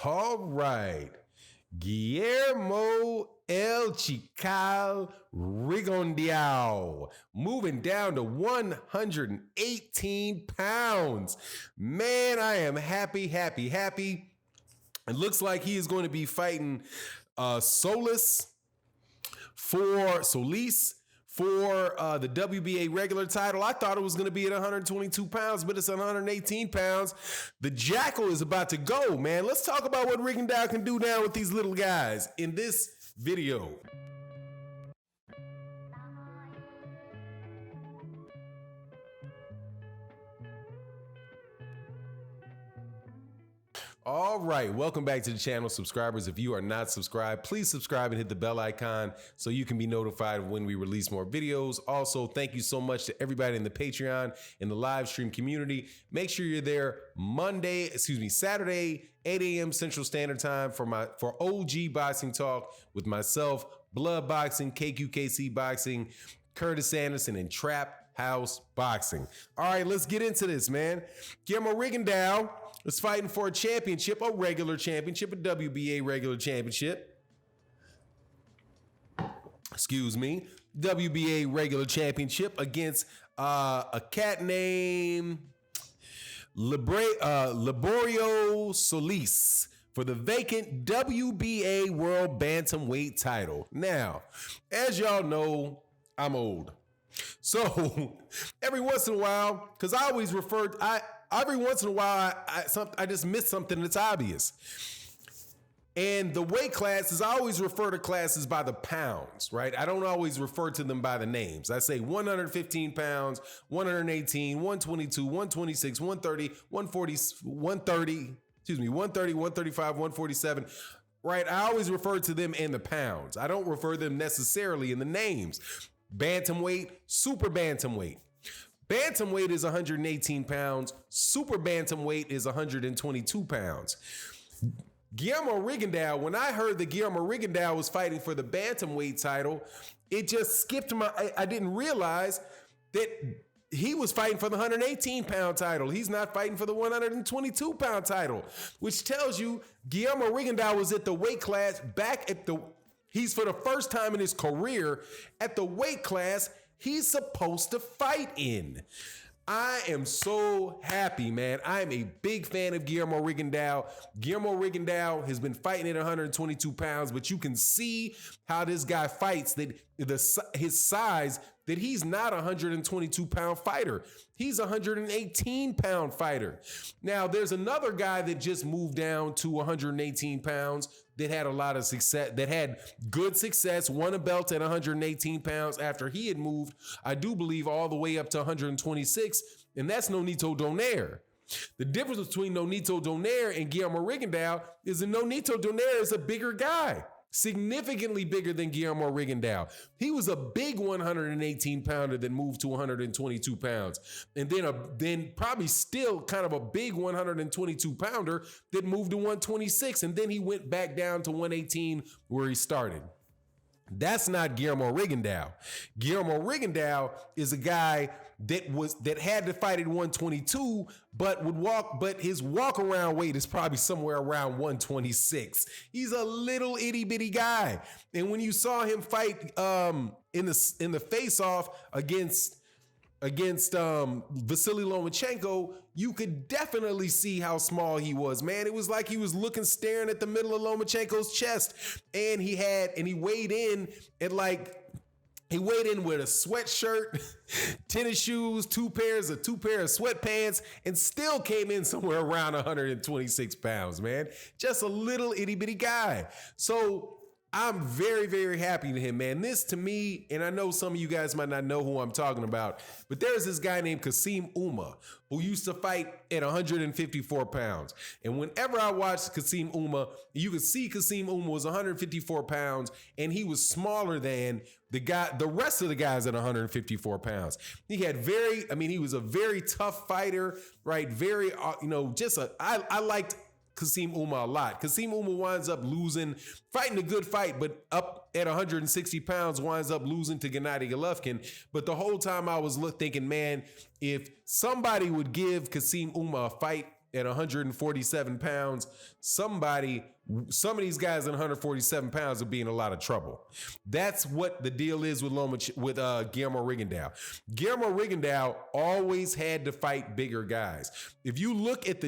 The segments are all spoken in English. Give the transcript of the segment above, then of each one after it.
All right. Guillermo El Chical Rigondeaux moving down to 118 pounds. Man, I am happy. It looks like he is going to be fighting Solis for the WBA regular title. I thought it was going to be at 122 pounds, but it's 118 pounds. The Jackal is about to go, man. Let's talk about what Rigondeaux can do now with these little guys in this video. All right, welcome back to the channel, subscribers. If you are not subscribed, please subscribe and hit the bell icon so you can be notified when we release more videos. Also, thank you so much to everybody in the Patreon, in the live stream community. Make sure you're there Saturday, 8 a.m. Central Standard Time for OG Boxing Talk with myself, Blood Boxing, KQKC Boxing, Curtis Anderson, and Trap House Boxing. All right, let's get into this, man. Guillermo Rigondeaux is fighting for a championship, a regular championship, a WBA regular championship. Excuse me. WBA regular championship against a cat named Liborio Solis for the vacant WBA World Bantamweight title. Now, as y'all know, I'm old. So every once in a while, because I always refer, every once in a while, I just miss something that's obvious. And the weight classes, I always refer to classes by the pounds, right? I don't always refer to them by the names. I say 115 pounds, 118, 122, 126, 130, 135, 147. Right? I always refer to them in the pounds. I don't refer them necessarily in the names. Bantamweight, super bantamweight. Bantamweight is 118 pounds. Super bantamweight is 122 pounds. Guillermo Rigondeaux, when I heard that Guillermo Rigondeaux was fighting for the bantamweight title, it just skipped I didn't realize that he was fighting for the 118 pound title. He's not fighting for the 122 pound title, which tells you Guillermo Rigondeaux was at the weight class he's for the first time in his career at the weight class he's supposed to fight in. I am so happy, man. I am a big fan of Guillermo Rigondeaux. Guillermo Rigondeaux has been fighting at 122 pounds, but you can see how this guy fights, that his size, that he's not a 122 pound fighter. He's a 118 pound fighter. Now, there's another guy that just moved down to 118 pounds that had a lot of success, that had good success, won a belt at 118 pounds after he had moved, I do believe, all the way up to 126, and that's Nonito Donaire. The difference between Nonito Donaire and Guillermo Rigondeaux is that Nonito Donaire is a bigger guy, significantly bigger than Guillermo Rigondeaux. He was a big 118 pounder that moved to 122 pounds. And then probably still kind of a big 122 pounder that moved to 126. And then he went back down to 118 where he started. That's not Guillermo Rigondeaux. Guillermo Rigondeaux is a guy that had to fight at 122, but his walk around weight is probably somewhere around 126. He's a little itty bitty guy. And when you saw him fight in the face off against Vasily Lomachenko, you could definitely see how small he was, man. It was like he was staring at the middle of Lomachenko's chest, and he weighed in at with a sweatshirt, tennis shoes, two pairs of sweatpants, and still came in somewhere around 126 pounds, man. Just a little itty bitty guy. So I'm very, very happy to him, man. This to me, and I know some of you guys might not know who I'm talking about, but there's this guy named Kasim Uma who used to fight at 154 pounds. And whenever I watched Kasim Uma, you could see Kasim Uma was 154 pounds, and he was smaller than the rest of the guys at 154 pounds. He was a very tough fighter, right? Very, I liked Kasim Uma a lot. Kasim Uma winds up losing, fighting a good fight, but up at 160 pounds, winds up losing to Gennady Golovkin. But the whole time I was thinking, man, if somebody would give Kasim Uma a fight at 147 pounds, some of these guys at 147 pounds will be in a lot of trouble. That's what the deal is with Guillermo Rigondeaux. Guillermo Rigondeaux always had to fight bigger guys. If you look at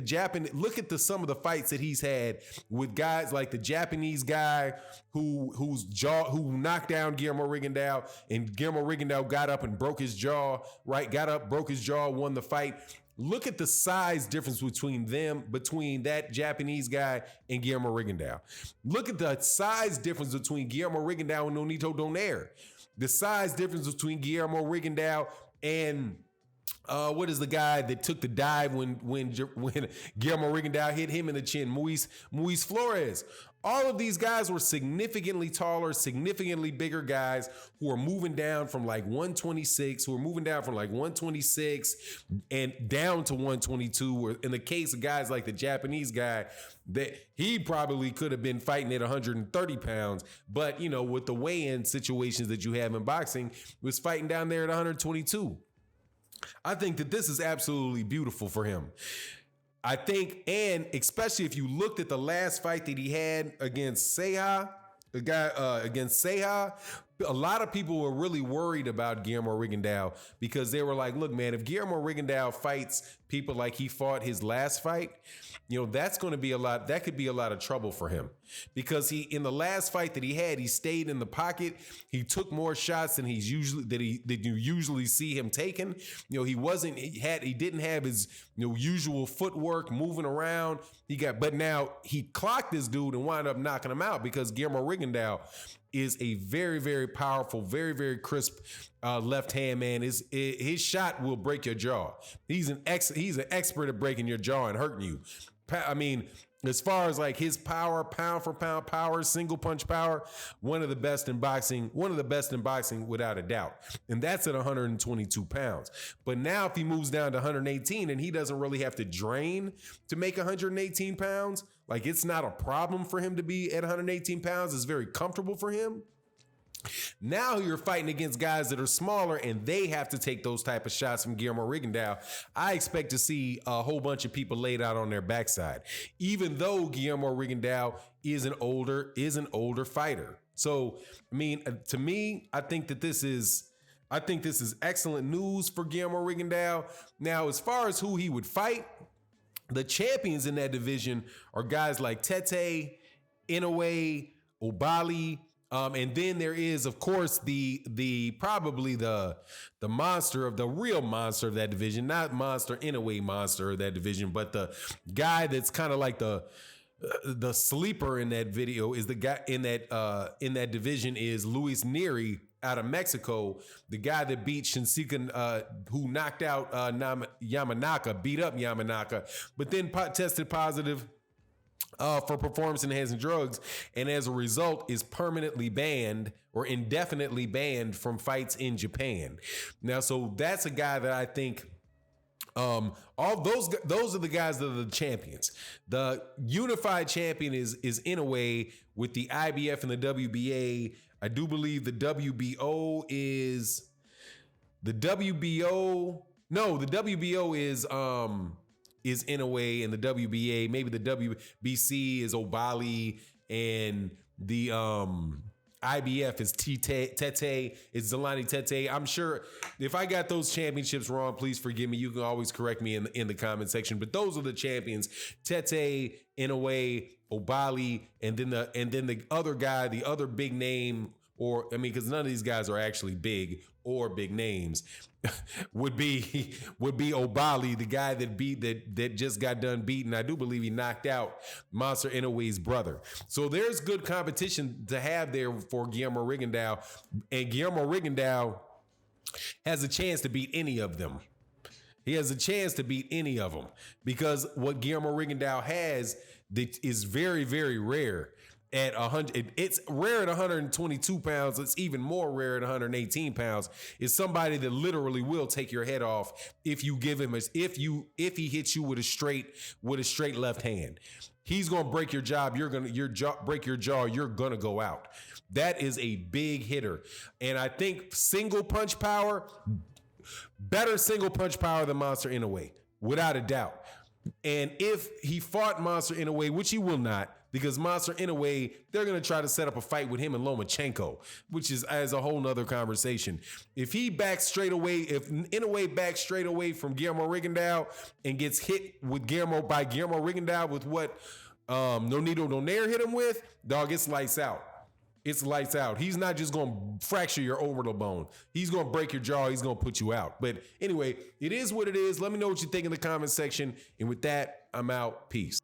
some of the fights that he's had with guys like the Japanese guy who knocked down Guillermo Rigondeaux, and Guillermo Rigondeaux got up and broke his jaw, right? Broke his jaw, won the fight. Look at the size difference between that Japanese guy and Guillermo Rigondeaux. Look at the size difference between Guillermo Rigondeaux and Nonito Donaire. The size difference between Guillermo Rigondeaux and what is the guy that took the dive when Guillermo Rigondeaux hit him in the chin? Luis Flores. All of these guys were significantly taller, significantly bigger guys who are moving down from like 126, and down to 122. Or in the case of guys like the Japanese guy, that he probably could have been fighting at 130 pounds, but with the weigh-in situations that you have in boxing, was fighting down there at 122. I think that this is absolutely beautiful for him. I think, and especially if you looked at the last fight that he had against Ceja, a lot of people were really worried about Guillermo Rigondeaux because they were like, look, man, if Guillermo Rigondeaux fights people like he fought his last fight, that's going to be that could be a lot of trouble for him, because in the last fight that he had, he stayed in the pocket. He took more shots than you usually see him taking. He didn't have his usual footwork moving around. But now he clocked this dude and wound up knocking him out, because Guillermo Rigondeaux is a very, very powerful, very, very crisp left hand man. His shot will break your jaw. He's an expert at breaking your jaw and hurting you. I mean, as far as like his power, pound for pound power, single punch power, one of the best in boxing without a doubt. And that's at 122 pounds. But now if he moves down to 118 and he doesn't really have to drain to make 118 pounds, like it's not a problem for him to be at 118 pounds. It's very comfortable for him. Now you're fighting against guys that are smaller and they have to take those type of shots from Guillermo Rigondeaux. I expect to see a whole bunch of people laid out on their backside, even though Guillermo Rigondeaux is an older fighter. So, I mean, to me, I think this is excellent news for Guillermo Rigondeaux. Now, as far as who he would fight, the champions in that division are guys like Tete, Inoue, Obali. And then there is, of course, probably the real monster of that division, not monster in a way monster of that division, but the guy that's kind of like the sleeper in that video is the guy in that division is Luis Neri out of Mexico, the guy that beat Shinseika, who knocked out Yamanaka, beat up Yamanaka, but then tested positive for performance-enhancing drugs, and as a result is permanently banned or indefinitely banned from fights in Japan. Now, so that's a guy that I think all those are the guys that are the champions. The unified champion is Inoue with the IBF and the WBA. I do believe the WBO is the WBO. No, the WBO is Inoue, and the WBA, maybe the WBC is Obali, and the IBF is Tete, it's Zolani Tete. I'm sure if I got those championships wrong, please forgive me. You can always correct me in the comment section. But those are the champions: Tete, Inoue, Obali, and then the other guy, the other big name, because none of these guys are actually big or big names, would be Obali, the guy that just got done beating. I do believe he knocked out Monster Inoue's brother. So there's good competition to have there for Guillermo Rigondeaux, and Guillermo Rigondeaux has a chance to beat any of them. He has a chance to beat any of them, because what Guillermo Rigondeaux has that is very, very rare. At 100, it's rare at 122 pounds. It's even more rare at 118 pounds. Is somebody that literally will take your head off if you give him if he hits you with a straight left hand. He's gonna break your jaw. Break your jaw. You're gonna go out. That is a big hitter, and I think single punch power, better single punch power than Monster Inoue, without a doubt. And if he fought Monster Inoue, which he will not, because Monster Inoue, they're going to try to set up a fight with him and Lomachenko, which is as a whole nother conversation. If he backs straight away, if Inoue backs straight away from Guillermo Rigondeaux and gets hit with Guillermo Rigondeaux with what Nonito Donaire hit him with, dog, it's lights out. It's lights out. He's not just going to fracture your orbital bone. He's going to break your jaw. He's going to put you out. But anyway, it is what it is. Let me know what you think in the comment section. And with that, I'm out. Peace.